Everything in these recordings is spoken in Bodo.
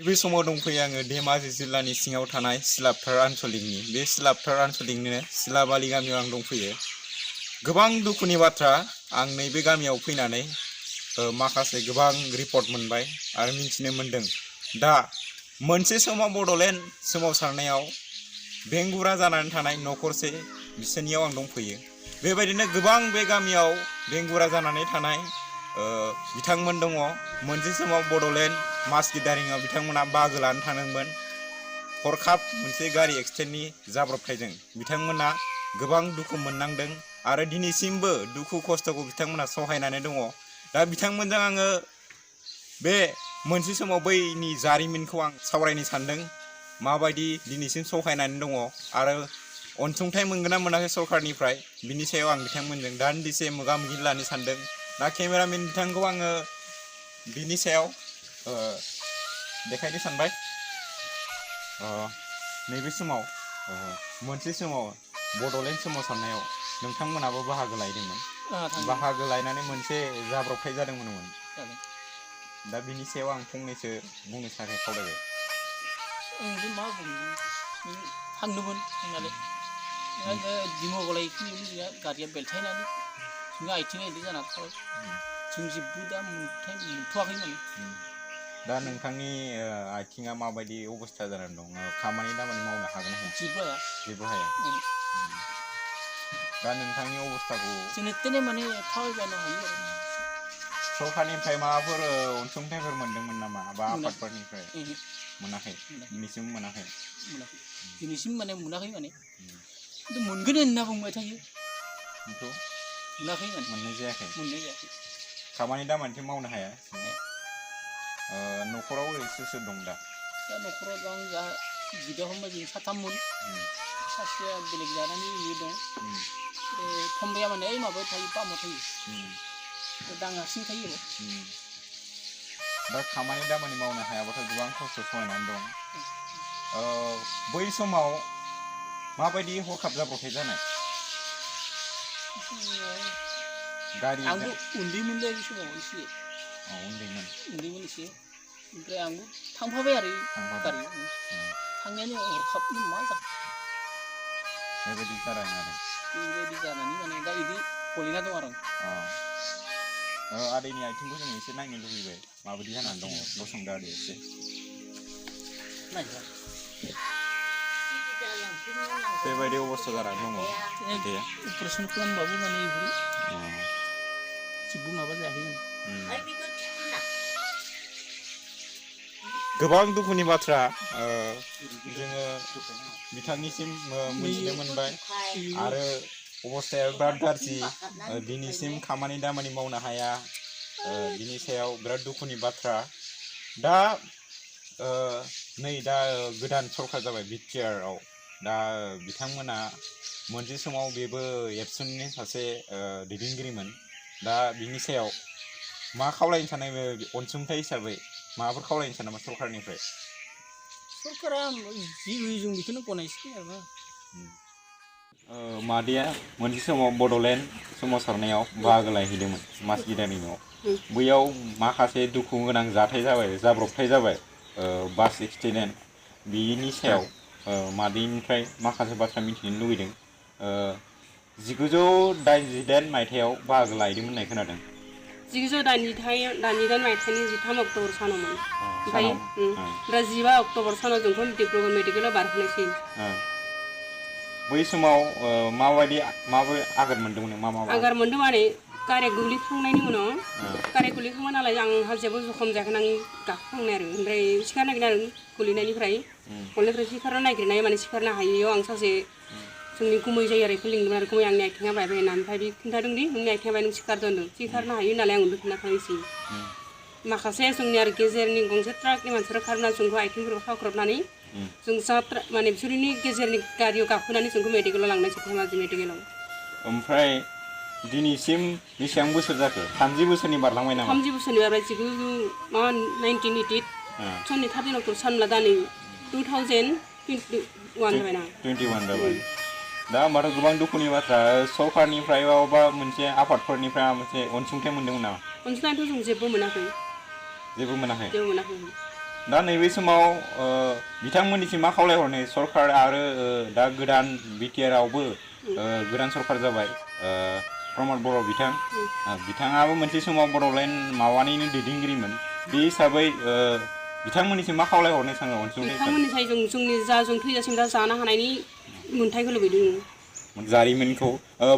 बे समाव दंफैयो आङो धेमाजि जिल्लानि सिङाव थानाय सिलापथार आनसलिकनि बे सिलापथार आनसलिकनिनो सिलाबालि गामियाव आं दंफैयो। गोबां दुखुनि बाथ्रा आं नैबे गामियाव फैनानै माखासे गोबां रिपर्ट मोनबाय आरो मिथिनो मोनदों। दा मोनसे समाव बड'लेण्ड सोमावसारनायाव बेंगुरा जानानै थानाय न'खरसे बिसोरनियाव आं दंफैयो। बेबायदिनो गोबां बे गामियाव बेंगुरा जानानै थानाय बिथांमोन दङ। मोनसे समाव बड'लेण्ड मास गिदारिंआव बिथांमोना बाहागो लानो थांदोंमोन। हरखाब मोनसे गारि एक्सिडेन्टनि जाब्रबथायजों बिथांमोना गोबां दुखु मोननांदों आरो दिनैसिमबो दुखु खस्थ'खौ बिथांमोना सहायनानै दङ। दा बिथांमोनजों आङो बे मोनसे समाव बैनि जारिमिनखौ आं सावरायनो सानदों। माबायदि दिनैसिम सहायनानै दङ आरो अनसुंथाइ मोनगोन ना मोनाखै सरकारनिफ्राय बिनि सायाव आं बिथांमोनजों दान्दिसे मोगा मोगि लानो सानदों। दा केमेरामेन बिथांखौ आङो बिनि सायाव देखायनो सानबाय। नैबे समाव मोनसे समाव बड'लेण्ड सोमावसारनायाव नोंथांमोनाबो बाहागो लायदोंमोन। बाहागो लायनानै मोनसे जाब्रबथाय जादोंमोन। दा बिनि सायाव आं फंनैसो बुंनो थाखाय खावलायबाय। मा बुंनो थांदोंमोन थांनानै दिमागलायखिनि गारिया बेलथायनानै जों आथिं आइदि जाना थाबाय। जों जेबो दा मोनथ'वाखै माने। दा नोंथांनि आथिङा माबायदि अबस्था जानानै दं? खामानि दामानि मावनो हागोन ना हाया? जेबो हाया। दा नोंथांनि अबस्थाखौ जोंनो तेने माने थाबायबानो हायो आरो। सरकारनिफ्राय माबाफोर अनसुंथाइफोर मोनदोंमोन नामा बा आफादफोरनिफ्राय? मोनाखै। दिनैसिम मोनाखै। दिनैसिम माने मोनाखै माने खिन्थु मोनगोन होनना बुंबाय थायो। खिन्थु मोनाखै माने मोननाय जायाखै। खामानि दामानिथ' मावनो हाया। न'खराव ओरैनो सोर सोर दं दा? दा न'खराव दं जा बिदा फंबाय जों साथाममोन। सासेया बेलेग जानानै दं। फंबाया माने ओइ माबायाव थायो पामाव थायो। दा आं हारसिं थायो आरो। दा खामानि दामानि मावनो हायाबाथ' गोबां खस्थ' सहायनानै दं। बै समाव माबायदि हरखाब जाब्रबथाय जानाय? आंबो उन्दैमोनलै बे समाव एसे। उन्दैमोन एसे। ओमफ्राय आंबो थांफाबाय आरो गारियाव। थांनायानो हरखाबनो मा जाखो? बेबायदि जादों आरो। बेबायदि जानानै माने दा बिदि गलिना दं आरो आं। आदैनि आथिंखौ जों एसे नायनो लुबैबाय माबायदि जानानै दङ। गसंदो आदै एसे। बेबायदि अबस्था जानानै दङ। अपारेसन खालामबाबो माने जेबो माबा जायाखै माने। गोबां दुखुनि बाथ्रा जोङो बिथांनिसिम मिथिनो मोनबाय आरो अबस्थाया बिराद गाज्रि। दिनैसिम खामानि दामानि मावनो हाया। बिनि सायाव बिराद दुखुनि बाथ्रा। दा नै दा गोदान सरकार जाबाय बिटिआरआव। दा बिथांमोना मोनसे समाव बेबो एबसुनि सासे दैदेनगिरिमोन। दा बिनि सायाव मा खावलायनो सानो अनसुंथाइ हिसाबै माबाफोर खावलायनो सानो नामा सरकारनिफ्राय? सरकारा जि होयो जों बेखौनो गनायसिगोन आरोना। मादैया मोनसे समाव बड'लेण्ड सोमावसारनायाव बाहागो लाहैदोंमोन मास गिदारिंआव। बैयाव माखासे दुखु गोनां जाथाय जाबाय, जाब्रबथाय जाबाय, बास एक्सिडेन्ट। बिनि सायाव मादैनिफ्राय माखासे बाथ्रा मिथिनो लुबैदों। 1988 मायथाइयाव बाहागो लाहैदोंमोन होननाय खोनादों। 1988 मायथाइनि 13 अक्ट'बर सानावमोन। ओमफ्राय 15 अक्ट'बर सानाव जोंखौ डिब्रुगड़ मेडिकेलाव बारहोनायसै। बै समाव माबायदि आघात मोन्दोंमोन? आघात मोन्दों माने गारिया गोग्लैखांनायनि उनाव गारिया गोग्लैखांबाय नालाय आंहा जेबो जखम जायाखै। आं गाखोखांनाय आरो ओमफ्राय सिखारनो नागिरदों आरो गोलैनायनिफ्राय सिखारनो नागिरनाय माने सिखारनो हायैयाव आं सासे जोंनि गुमै जायो आरो बेखौ लिंदोंमोन आरो गुमै आंनि आथिङा बायबाय होनना। ओमफ्राय बे खिन्थादों दि नोंनि आथिङा बायदों सिखारदों होनदों। सिखारनो हायो नालाय आं उन्दुफिनना थांनोसै। माखासे जोंनि आरो गेजेरनि गंसे ट्राकनि मानसिफोरा खारना जोंखौ आथिंफोरखौ खाख्रबनानै जों माने बिसोरनि गेजेरनि गारियाव गाखोनानै जोंखौ मेडिकेलाव लांनायसै, धेमाजि मेडिकेलाव। ओमफ्राय दिनैसिम बेसेबां बोसोर जाखो? 30 बोसोरनि बारलांबाय नामा? 30 बोसोरनि बारबाय। 1988 सननि 13 अक्ट'बर सानब्ला दा नै 2021 जाबायना। 21 जाबाय। दा होमबाथ' गोबां दुखुनि बाथ्रा। सरकारनिफ्राय बा मोनसे आफादफोरनिफ्राय मोनसे अनसुंथाइ मोन्दोंमोन नामा? अनसुंथाइथ' जों जेबो मोनाखै। जेबो मोनाखै? जेबो मोनाखै। दा नैबे समाव बिथांमोननिसिम मा खावलायहरनो सरकार आरो दा गोदान BTR आवबो गोदान सरकार जाबाय प्रमद बर' बिथाङाबो मोनसे समाव बड'लेण्ड माबानिनो दैदेनगिरिमोन बे हिसाबै बिथांमोननिसिम मा खावलायहरनो सानो अनसुंथाइ बिथांमोननिफ्राय जोंनि जा जों थैजासिम दा जानो हानायनि मोन्थायखौ लुबैदों जारिमिनखौ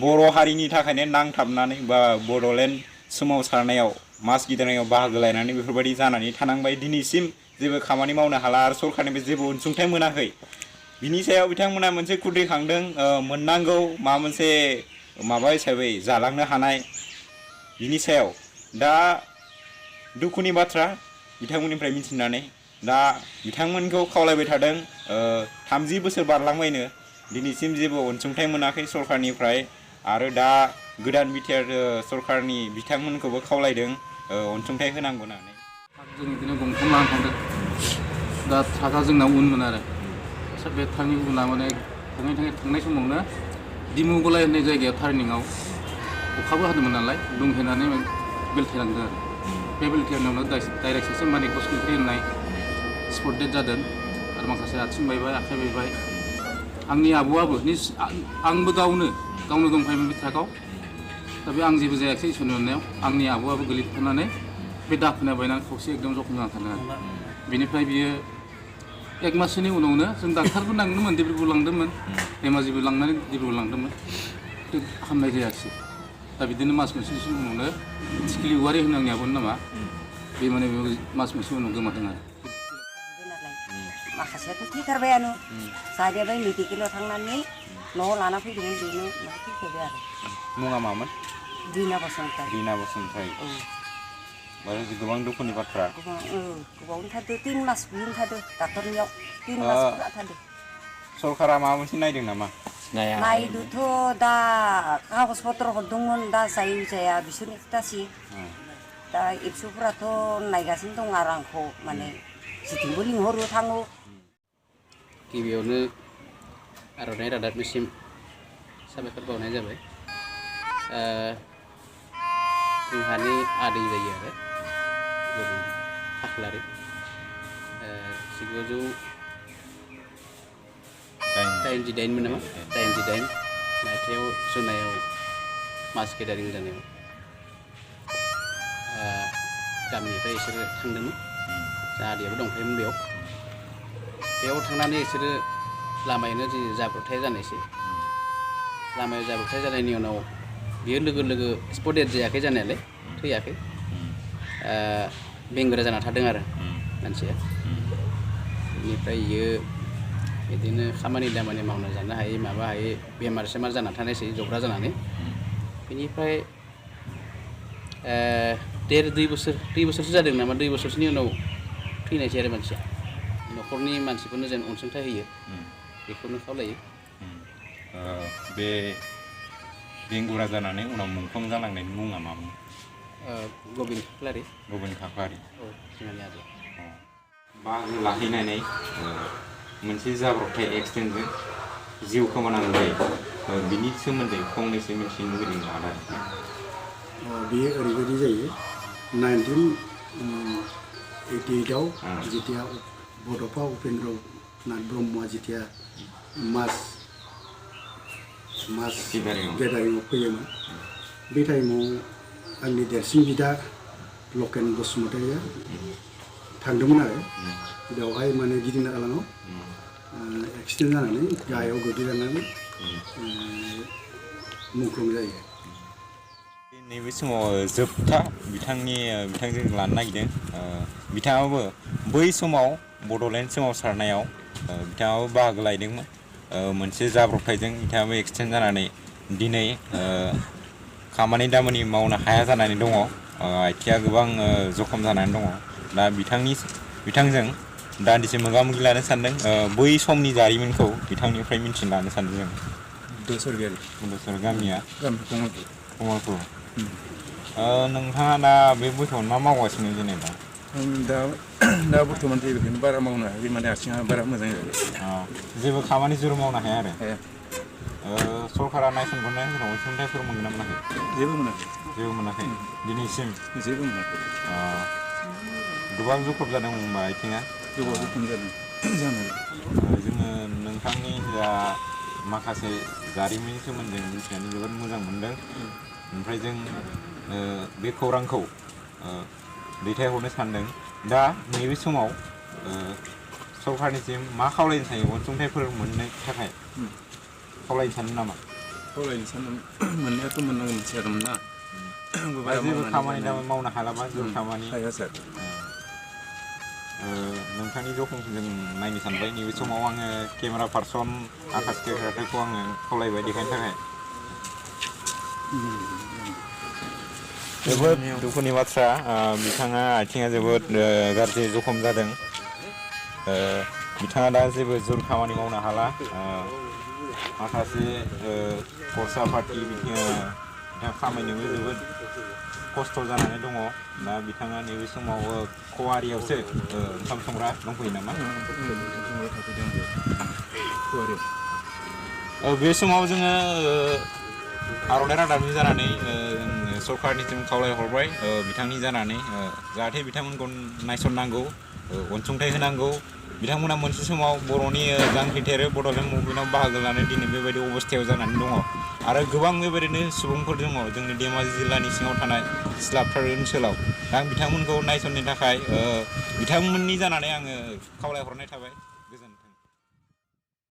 बर' हारिनि थाखायनो नांथाबनानै बा बड'लेण्ड सोमावसारनायाव मास गिदिंनायाव बाहागो लानानै बेफोरबायदि जानानै थानांबाय दिनैसिम जेबो खामानि मावनो हाला आरो सरकारनिफ्राय जेबो अनसुंथाइ मोनाखै बिनि सायाव बिथांमोना मोनसे खुद्रिखांदों मोननांगौ माबा मोनसे माबा हिसाबै जालांनो हानाय बिनि सायाव दा दुखुनि बाथ्रा बिथांमोननिफ्राय मिथिनानै दा बिथांमोनखौ खावलायबाय थादों 30 बोसोर बारलांबायनो दिनैसिम जेबो अनसुंथाइ मोनाखै सरकारनिफ्राय आरो दा गोदान BTR सरकारनि बिथांमोनखौबो खावलायदों अनसुंथाइ होनांगौ होननानै जों बिदिनो गंथाम लानानै थांदों दा ट्राकआ जोंना उनमोन आरो बे ट्राकनि उना माने थांनाय समावनो दिमुगलाय होननाय जायगायाव टार्निंआव अखाबो हादोंमोन नालाय दुंहेनानै बेलथायलांदों आरो बे बेलथायनायावनो डाइरेक्ट सासे मानिक बसुमतारी होननाय स्पट डेथ जादों आरो माखासे आथिं बायबाय आखाइ बायबाय आंनि आबौआबो आंबो गावनो दंफायोमोन बे ट्राकआव दा बे आं जेबो जायाखिसै इसोरनि अननायाव आंनि आबौआबो गोलैफानानै बे दाफोना बायनानै खावसे एकदम जखम जाना थादों आरो बेनिफ्राय बियो 1 माससोनि उनावनो जों डाक्टारबो लांदोंमोन डिब्रुगड़ लांदोंमोन धेमाजिबो लांनानै डिब्रुगड़ लांदोंमोन हामनाय जायाखिसै दा बिदिनो मास मोनसेसो उनावनो थिखिलि औवारि होनो आंनि आबौनि नामा बे माने मास मोनसे उनाव गोमादों आरो माखासेयाथ' थैथारबायानो जाहाथे मेडिकेलाव थांनानै न'आव लाना फैदोंमोन बेनो थैखाबाय आरो मुङा मामोन दिना बसुमतारी गोबां दुखुनि बाथ्रा गोबावनो थादो 3 मास बिदिनो थादो डाक्टरनियाव 3 मास फुरा थादो सरकारा माबा मोनसे नायदों नामा नायदोथ' दा कागज पत्र हरदोंमोन दा जाया बिसोरनि खोथासि दा एबसुफोराथ' नायगासिनो दं आरो आंखौ माने जिथिंबो लिंहरो थाङो गिबियावनो आर'नाइ रादाबनिसिम साबायखर बावनाय जाबाय जोंहानि आदै जायो आरो गुबुन खाख्लारि 1988 मोन नामा 88 मायथाइयाव जुनायाव मास गेदारिं जानायाव गामिनिफ्राय बिसोरो थांदोंमोन जोंहा आदैयाबो दंफायोमोन बेयाव थांनानै बिसोरो लामायावनो जि जाब्रबथाय जानायसै लामायाव जाब्रबथाय जानायनि उनाव बियो लोगो स्पट डेथ जायाखै जानायालाय थैयाखै बेंगुरा जाना थादों आरो मानसिया बेनिफ्राय बियो बिदिनो खामानि दामानि मावना जानो हायै माबा हायै बेमार सेमार जाना थानायसै जब्रा जानानै बेनिफ्राय 2 बोसोरसो जादों नामा 2 बोसोरसोनि उनाव थैनायसै आरो मानसिया न'खरनि मानसिफोरनो जेन अनसुंथाइ होयो बेखौनो खावलायो बे बेंगुरा जानानै उनाव मुंख्लं जालांनायनि मुङा मामोन गबिन खाख्लारि औ जोंहानि आदै बाहागो लाहैनानै मोनसे जाब्रबथाय एक्सिडेन्टजों जिउ खोमानांगौ जायो बिनि सोमोन्दै फंनैसो मिथिनो लुबैदों आदा बेयो ओरैबायदि जायो 1988आव जेथिया बड'फा उपेन्द्र नाथ ब्रह्मआ जेथिया मास गेदारिङाव फैयोमोन बे टाइमाव आंनि देरसिन बिदा लकेन बसुमतारीया थांदोंमोन आरो बेवहाय माने गिदिंना गालाङाव एक्सिडेन्ट जानानै गाहायाव गोग्लैलांनानै मुंख्लं जायो नैबे समाव जोबथा बिथांजों लानो नागिरदों बिथाङाबो बै समाव बड'लेण्ड सोमावसारनायाव बिथाङाबो बाहागो लादोंमोन मोनसे जाब्रबथायजों बिथाङाबो एक्सिडेन्ट जानानै दिनै खामानि दामानि मावनो हाया जानानै दङ आथिङा गोबां जखम जानानै दङ दा बिथांजों दान्दिसे मोगा मोगि लानो सानदों बै समनि जारिमिनखौ बिथांनिफ्राय मिथिनो लानो सानदों जों दसर गामिया कमलपुर नोंथाङा दा बे बैसोआव मा मावगासिनो जेनेबा दा बर्थमान जेबोखौनो बारा मावनो हायाखै माने आथिङा बारा मोजां जाबाय जेबो खामानि जुरु मावनो हाया आरो सरकारा नायसनगोन अनसुंथाइफोर मोनगोन ना मोनाखै जेबो मोनाखै दिनैसिम जेबो मोनाखै गोबां जखम जादों होनबा आथिङा गोबाव जखम जादों जानाय जोङो नोंथांनि जा माखासे जारिमिननि सोमोन्दै मिथिनानै जोबोद मोजां मोनदों ओमफ्राय जों बे खौरांखौ दैथायहरनो सानदों दा नैबे समाव सरकारनिसिम मा खावलायनो सानो अनसुंथाइफोर मोननो थाखाय खावलायनो सानो नामा खावलायनो सानदों मोननायाथ' मोननांगौ मिथियारमोन ना जेबो खामानि दामानि मावनो हालाबा जेबो खामानि हाया सार नोंथांनि जखमखौ जों नायनो सानबाय नैबे समाव आङो केमेरा पार्सन आकाश केराखौ आङो खावलायबाय देखायनो थाखाय जोबोद दुखुनि बाथ्रा बिथाङा आथिङा जोबोद गाज्रि जखम जादों बिथाङा दा जेबो जुर खामानि मावनो हाला माखासे खरसा पाति बिथाङा खामायनोबो जोबोद खस्थ' जानानै दङ दा बिथाङा नैबे समाव खवारियावसो ओंखाम संग्रा दंफैयो नामा बे समाव जोङो आर'नाइ रादाबनि जानानै सरकारनिसिम खावलायहरबाय बिथांनि जानानै जाहाथे बिथांमोनखौ नायसननांगौ अनसुंथाइ होनांगौ बिथांमोना मोनसे समाव बर'नि जांख्रिथायारि बड'लेण्ड मुभमेन्टआव बाहागो लानानै दिनै बेबायदि अबस्थायाव जानानै दङ आरो गोबां बेबायदिनो सुबुंफोर दङ जोंनि धेमाजि जिल्लानि सिङाव थानाय सिलापथार ओनसोलाव दा बिथांमोनखौ नायसननो थाखाय बिथांमोननि जानानै आङो खावलायहरनाय थाबाय